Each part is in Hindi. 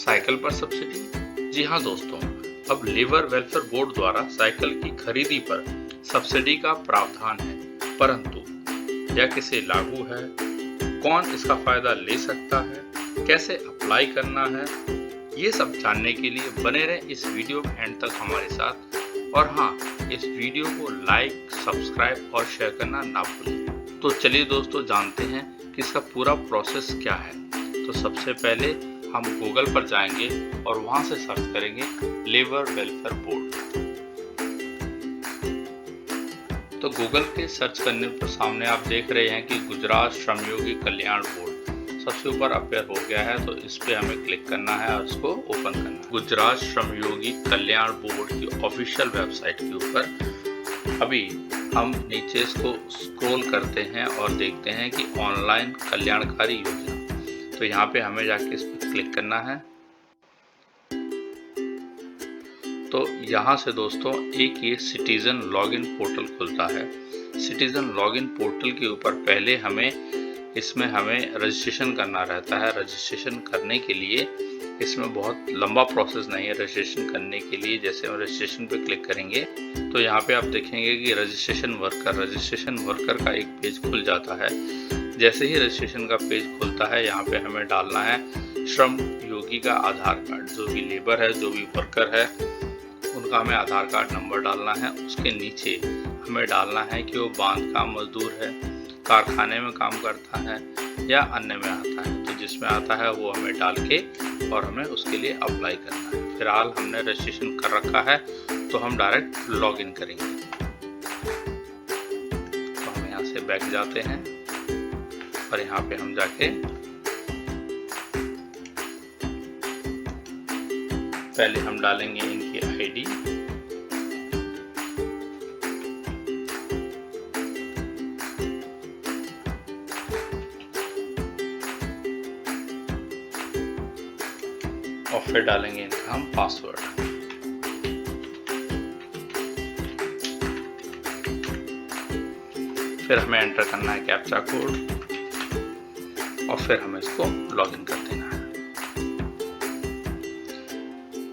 साइकिल पर सब्सिडी? जी हाँ दोस्तों, अब लेबर वेलफेयर बोर्ड द्वारा साइकिल की खरीदी पर सब्सिडी का प्रावधान है, परंतु यह किसे लागू है, कौन इसका फायदा ले सकता है, कैसे अप्लाई करना है, ये सब जानने के लिए बने रहें इस वीडियो में एंड तक हमारे साथ। और हाँ, इस वीडियो को लाइक, सब्सक्राइब और शेयर करना ना भूलें। तो चलिए दोस्तों, जानते हैं कि इसका पूरा प्रोसेस क्या है। तो सबसे पहले हम गूगल पर जाएंगे और वहां से सर्च करेंगे लेबर वेलफेयर बोर्ड। तो गूगल के सर्च करने पर सामने आप देख रहे हैं कि गुजरात श्रमयोगी कल्याण बोर्ड सबसे ऊपर अपेयर हो गया है। तो इस पे हमें क्लिक करना है और इसको ओपन करना है। गुजरात श्रमयोगी कल्याण बोर्ड की ऑफिशियल वेबसाइट के ऊपर अभी हम नीचे इसको स्क्रॉल करते हैं और देखते हैं कि ऑनलाइन कल्याणकारी योजना। तो यहाँ पे हमें जाके इस पर क्लिक करना है। तो यहाँ से दोस्तों एक ये सिटीजन लॉगिन पोर्टल खुलता है। सिटीजन लॉगिन पोर्टल के ऊपर पहले हमें रजिस्ट्रेशन करना रहता है। रजिस्ट्रेशन करने के लिए इसमें बहुत लंबा प्रोसेस नहीं है। रजिस्ट्रेशन करने के लिए जैसे हम रजिस्ट्रेशन पे क्लिक करेंगे तो यहाँ पे आप देखेंगे कि रजिस्ट्रेशन वर्कर का एक पेज खुल जाता है। जैसे ही रजिस्ट्रेशन का पेज खुलता है, यहाँ पे हमें डालना है श्रम योगी का आधार कार्ड। जो भी लेबर है, जो भी वर्कर है, उनका हमें आधार कार्ड नंबर डालना है। उसके नीचे हमें डालना है कि वो बांध का मजदूर है, कारखाने में काम करता है या अन्य में आता है। तो जिसमें आता है वो हमें डाल के और हमें उसके लिए अप्लाई करना है। फिलहाल हमने रजिस्ट्रेशन कर रखा है तो हम डायरेक्ट लॉग इन करेंगे। तो हम यहाँ से बैक जाते हैं और यहाँ पे हम जाके पहले हम डालेंगे इनकी आईडी। और फिर डालेंगे इनका हम पासवर्ड। फिर हमें एंटर करना है कैप्चा कोड और फिर हमें इसको लॉगिन कर देना है।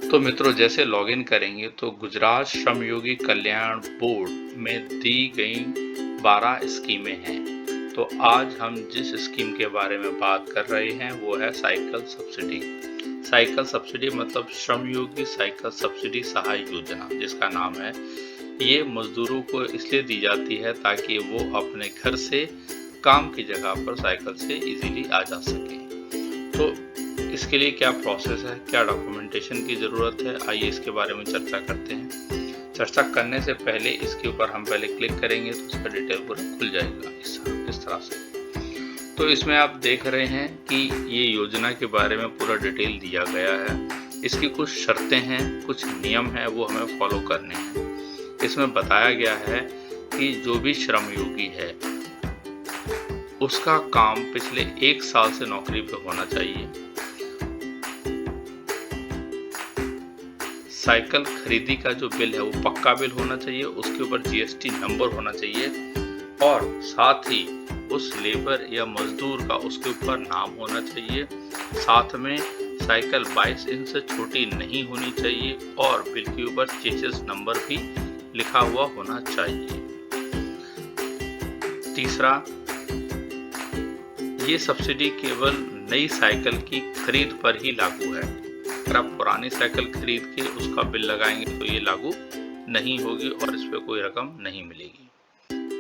तो मित्रों, जैसे लॉगिन करेंगे तो गुजरात श्रमयोगी कल्याण बोर्ड में दी गई 12 स्कीमें हैं। तो आज हम जिस स्कीम के बारे में बात कर रहे हैं वो है साइकिल सब्सिडी। साइकिल सब्सिडी मतलब श्रमयोगी साइकिल सब्सिडी सहाय योजना, जिसका नाम है। ये मजदूरों को इसलिए दी जाती है ताकि वो अपने घर से काम की जगह पर साइकिल से इजीली आ जा सके। तो इसके लिए क्या प्रोसेस है, क्या डॉक्यूमेंटेशन की ज़रूरत है, आइए इसके बारे में चर्चा करते हैं। चर्चा करने से पहले इसके ऊपर हम पहले क्लिक करेंगे तो इसका डिटेल पूरा खुल जाएगा इस तरह से। तो इसमें आप देख रहे हैं कि ये योजना के बारे में पूरा डिटेल दिया गया है। इसकी कुछ शर्तें हैं, कुछ नियम हैं, वो हमें फॉलो करने हैं। इसमें बताया गया है कि जो भी श्रमयोगी है उसका काम पिछले 1 साल से नौकरी पे होना चाहिए। साइकिल खरीदी का जो बिल है वो पक्का बिल होना चाहिए, उसके ऊपर जीएसटी नंबर होना चाहिए और साथ ही उस लेबर या मजदूर का उसके ऊपर नाम होना चाहिए। साथ में साइकिल 22 इंच से छोटी नहीं होनी चाहिए और बिल के ऊपर चेसिस नंबर भी लिखा हुआ होना चाहिए। तीसरा, ये सब्सिडी केवल नई साइकिल की खरीद पर ही लागू है। अगर आप पुरानी साइकिल खरीद के उसका बिल लगाएंगे तो ये लागू नहीं होगी और इस पर कोई रकम नहीं मिलेगी।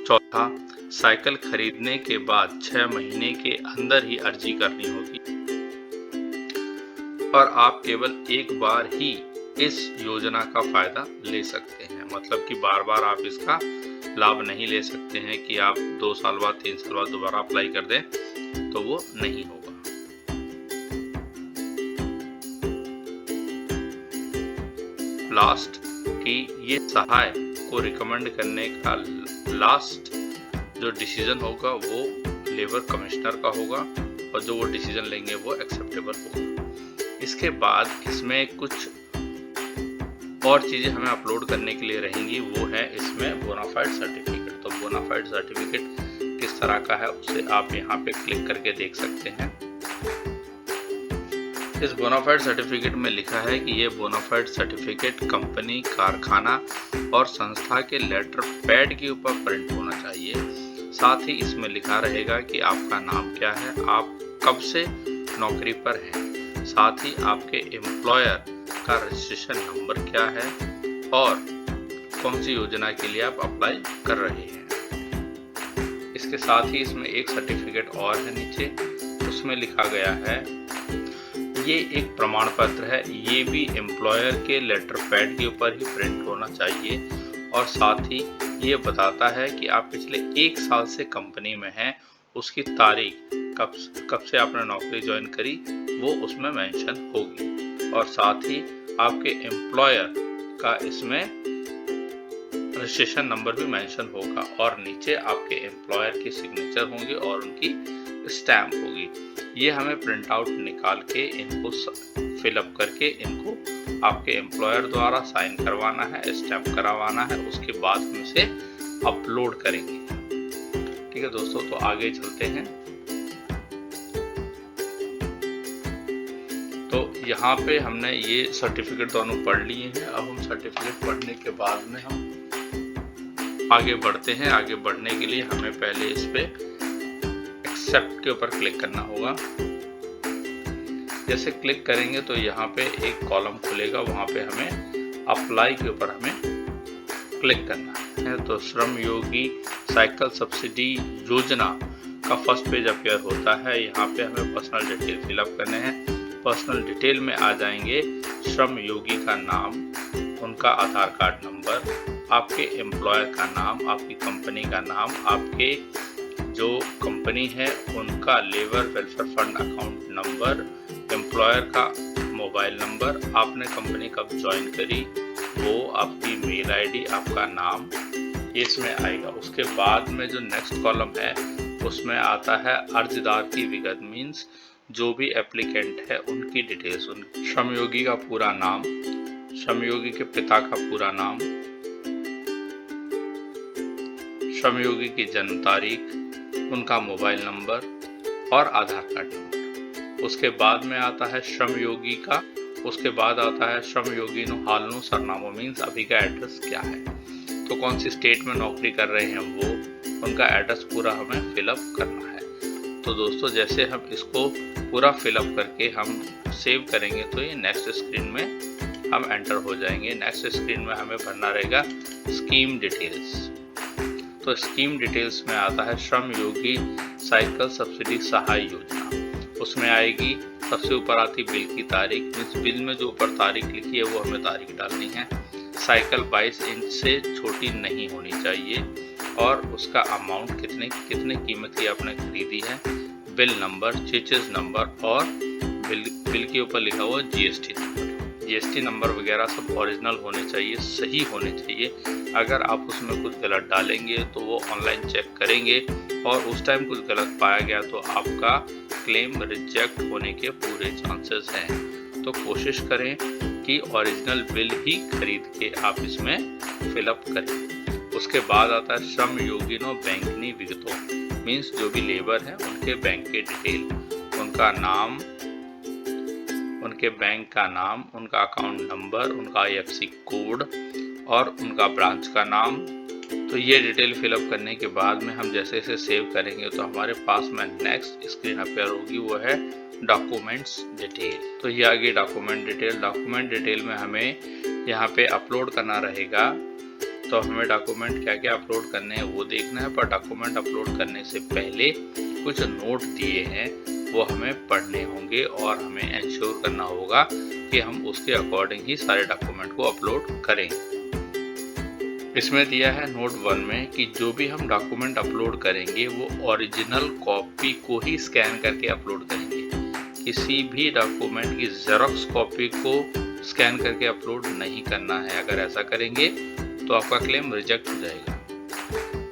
चौथा, साइकिल खरीदने के बाद 6 महीने के अंदर ही अर्जी करनी होगी और आप केवल एक बार ही इस योजना का फायदा ले सकते हैं। मतलब कि बार बार आप इसका लाभ नहीं ले सकते हैं कि आप 2 साल बाद 3 साल बाद दोबारा अप्लाई कर दें, तो वो नहीं होगा। लास्ट कि ये सहाय को रिकमेंड करने का लास्ट जो डिसीजन होगा वो लेबर कमिश्नर का होगा और जो वो डिसीजन लेंगे वो एक्सेप्टेबल होगा। इसके बाद इसमें कुछ और चीज़ें हमें अपलोड करने के लिए रहेंगी, वो है इसमें बोनाफाइड सर्टिफिकेट। तो बोनाफाइड सर्टिफिकेट किस तरह का है उसे आप यहाँ पे क्लिक करके देख सकते हैं। इस बोनाफाइड सर्टिफिकेट में लिखा है कि ये बोनाफाइड सर्टिफिकेट कंपनी, कारखाना और संस्था के लेटर पैड के ऊपर प्रिंट होना चाहिए। साथ ही इसमें लिखा रहेगा कि आपका नाम क्या है, आप कब से नौकरी पर हैं, साथ ही आपके एम्प्लॉयर का रजिस्ट्रेशन नंबर क्या है और कौन सी योजना के लिए आप अप्लाई कर रहे हैं। इसके साथ ही इसमें एक सर्टिफिकेट और है नीचे, उसमें लिखा गया है, ये एक प्रमाण पत्र है, ये भी एम्प्लॉयर के लेटर पैड के ऊपर ही प्रिंट होना चाहिए और साथ ही ये बताता है कि आप पिछले 1 साल से कंपनी में हैं, उसकी तारीख कब से आपने नौकरी ज्वाइन करी वो उसमें मेंशन होगी और साथ ही आपके एम्प्लॉयर का इसमें रजिस्ट्रेशन नंबर भी मेंशन होगा और नीचे आपके एम्प्लॉयर की सिग्नेचर होंगे और उनकी स्टैम्प होगी। ये हमें प्रिंट आउट निकाल के इनको फिलअप करके इनको आपके एम्प्लॉयर द्वारा साइन करवाना है, स्टैम्प करवाना है, उसके बाद हम इसे अपलोड करेंगे। ठीक है दोस्तों, तो आगे चलते हैं। तो यहाँ पे हमने ये सर्टिफिकेट दोनों पढ़ लिए हैं। अब हम सर्टिफिकेट पढ़ने के बाद में हम आगे बढ़ते हैं। आगे बढ़ने के लिए हमें पहले इस पे एक्सेप्ट के ऊपर क्लिक करना होगा। जैसे क्लिक करेंगे तो यहाँ पे एक कॉलम खुलेगा, वहाँ पे हमें अप्लाई के ऊपर हमें क्लिक करना है। तो श्रम योगी साइकिल सब्सिडी योजना का फर्स्ट पेज अपीयर होता है। यहाँ पे हमें पर्सनल डिटेल फिलअप करने हैं। पर्सनल डिटेल में आ जाएंगे श्रम योगी का नाम, उनका आधार कार्ड नंबर, आपके एम्प्लॉयर का नाम, आपकी कंपनी का नाम, आपके जो कंपनी है उनका labour welfare fund account number, employer का मोबाइल नंबर, आपने कंपनी कब ज्वाइन करी वो, आपकी मेल आईडी, आपका नाम, ये इसमें आएगा। उसके बाद में जो नेक्स्ट कॉलम है उसमें आता है अर्जदार की विगत, मीन्स जो भी एप्लीकेंट है उनकी डिटेल्स, उन श्रमयोगी का पूरा नाम, श्रमयोगी के पिता का पूरा नाम, श्रमयोगी की जन्म तारीख, उनका मोबाइल नंबर और आधार कार्ड नंबर। उसके बाद में आता है श्रमयोगी का, उसके बाद आता है श्रमयोगी नो हालनो सरनामो, मीन्स अभी का एड्रेस क्या है, तो कौन सी स्टेट में नौकरी कर रहे हैं वो, उनका एड्रेस पूरा हमें फिलअप करना है। तो दोस्तों जैसे हम इसको पूरा फिलअप करके हम सेव करेंगे तो ये नेक्स्ट स्क्रीन में हम एंटर हो जाएंगे। नेक्स्ट स्क्रीन में हमें भरना रहेगा स्कीम डिटेल्स। तो स्कीम डिटेल्स में आता है श्रम योगी साइकिल सब्सिडी सहाय योजना, उसमें आएगी सबसे ऊपर आती बिल की तारीख, मीन्स बिल में जो ऊपर तारीख लिखी है वो हमें तारीख डालनी है। साइकिल 22 इंच से छोटी नहीं होनी चाहिए और उसका अमाउंट कितने कीमत की आपने खरीदी है, बिल नंबर, चेचेस नंबर और बिल के ऊपर लिखा हुआ जीएसटी नंबर। जीएसटी नंबर वगैरह सब ओरिजिनल होने चाहिए, सही होने चाहिए। अगर आप उसमें कुछ गलत डालेंगे तो वो ऑनलाइन चेक करेंगे और उस टाइम कुछ गलत पाया गया तो आपका क्लेम रिजेक्ट होने के पूरे चांसेस हैं। तो कोशिश करें कि ओरिजिनल बिल ही खरीद के आप इसमें फिलअप करें। उसके बाद आता है श्रम योगिनो बैंकनी विगतो, मीन्स जो भी लेबर है उनके बैंक के डिटेल, उनका नाम, उनके बैंक का नाम, उनका अकाउंट नंबर, उनका IFSC कोड और उनका ब्रांच का नाम। तो ये डिटेल फिलअप करने के बाद में हम जैसे इसे सेव करेंगे तो हमारे पास में नेक्स्ट स्क्रीन अपीयर होगी, वो है डॉक्यूमेंट्स डिटेल। तो ये आ गई डॉक्यूमेंट डिटेल। डॉक्यूमेंट डिटेल में हमें यहाँ पे अपलोड करना रहेगा, तो हमें डॉक्यूमेंट क्या क्या अपलोड करने हैं वो देखना है। पर डॉक्यूमेंट अपलोड करने से पहले कुछ नोट दिए हैं वो हमें पढ़ने होंगे और हमें इंश्योर करना होगा कि हम उसके अकॉर्डिंग ही सारे डॉक्यूमेंट को अपलोड करें। इसमें दिया है नोट 1 में कि जो भी हम डॉक्यूमेंट अपलोड करेंगे वो ओरिजिनल कॉपी को ही स्कैन करके अपलोड करेंगे। किसी भी डॉक्यूमेंट की जेरॉक्स कॉपी को स्कैन करके अपलोड नहीं करना है। अगर ऐसा करेंगे तो आपका क्लेम रिजेक्ट हो जाएगा।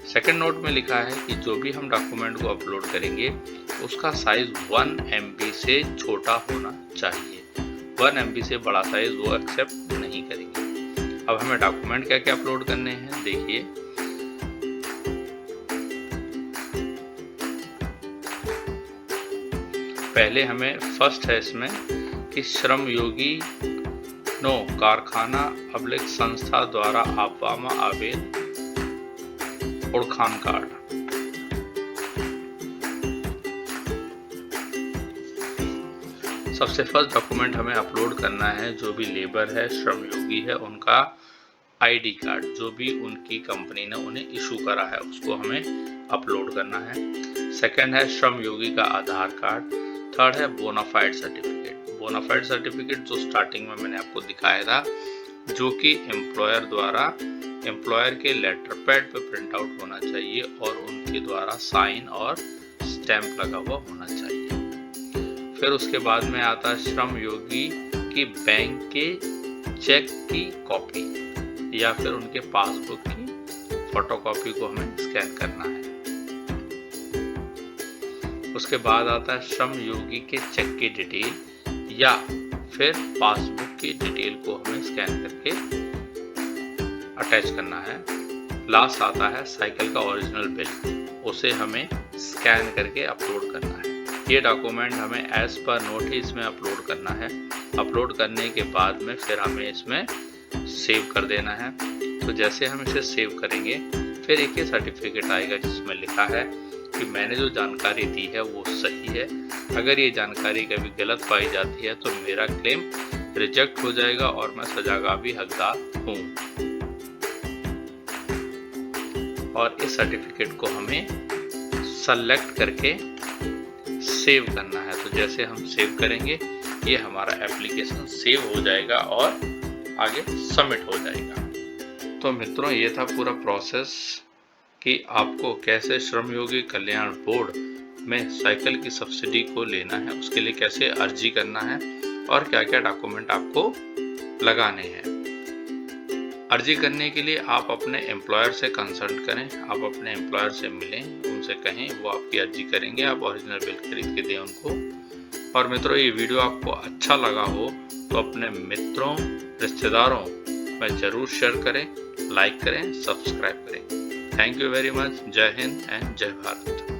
सेकंड नोट में लिखा है कि जो भी हम डॉक्यूमेंट को अपलोड करेंगे उसका साइज 1 MB से छोटा होना चाहिए। 1 MB से बड़ा साइज वो एक्सेप्ट नहीं करेंगे। अब हमें डॉक्यूमेंट क्या क्या अपलोड करने हैं देखिए। पहले हमें फर्स्ट है इसमें कि श्रम योगी नो कारखाना अब्लिक संस्था द्वारा आपवामा आवेद ओळखाण कार्ड। सबसे फर्स्ट डॉक्यूमेंट हमें अपलोड करना है, जो भी लेबर है, श्रम योगी है, उनका आईडी कार्ड जो भी उनकी कंपनी ने उन्हें इशू करा है उसको हमें अपलोड करना है। सेकंड है श्रम योगी का आधार कार्ड। थर्ड है बोनाफाइड सर्टिफिकेट। बोनाफाइड सर्टिफिकेट जो स्टार्टिंग में मैंने आपको दिखाया था, जो कि एम्प्लॉयर द्वारा एम्प्लॉयर के लेटर पैड पे प्रिंट आउट होना चाहिए और उनके द्वारा साइन और स्टैंप लगा हुआ होना चाहिए। फिर उसके बाद में आता है श्रम योगी की बैंक के चेक की कॉपी या फिर उनके पासबुक की फोटोकॉपी को हमें स्कैन करना है। उसके बाद आता है श्रम योगी के चेक की डिटेल या फिर पासबुक की डिटेल को हमें स्कैन करके अटैच करना है। लास्ट आता है साइकिल का ओरिजिनल बिल, उसे हमें स्कैन करके अपलोड करना है। ये डॉक्यूमेंट हमें एज पर नोटिस में अपलोड करना है। अपलोड करने के बाद में फिर हमें इसमें सेव कर देना है। तो जैसे हम इसे सेव करेंगे फिर एक सर्टिफिकेट आएगा जिसमें लिखा है कि मैंने जो जानकारी दी है वो सही है। अगर ये जानकारी कभी गलत पाई जाती है तो मेरा क्लेम रिजेक्ट हो जाएगा और मैं सजा का भी हकदार हूँ। और इस सर्टिफिकेट को हमें सेलेक्ट करके सेव करना है। तो जैसे हम सेव करेंगे ये हमारा एप्लीकेशन सेव हो जाएगा और आगे सबमिट हो जाएगा। तो मित्रों ये था पूरा प्रोसेस कि आपको कैसे श्रम योगी कल्याण बोर्ड में साइकिल की सब्सिडी को लेना है, उसके लिए कैसे अर्जी करना है और क्या क्या डॉक्यूमेंट आपको लगाने हैं। अर्जी करने के लिए आप अपने एम्प्लॉयर से कंसल्ट करें, आप अपने एम्प्लॉयर से मिलें, उनसे कहें, वो आपकी अर्जी करेंगे। आप ओरिजिनल बिल खरीद के दें उनको। और मित्रों ये वीडियो आपको अच्छा लगा हो तो अपने मित्रों रिश्तेदारों में जरूर शेयर करें, लाइक करें, सब्सक्राइब करें। Thank you very much. जय हिंद एंड जय भारत।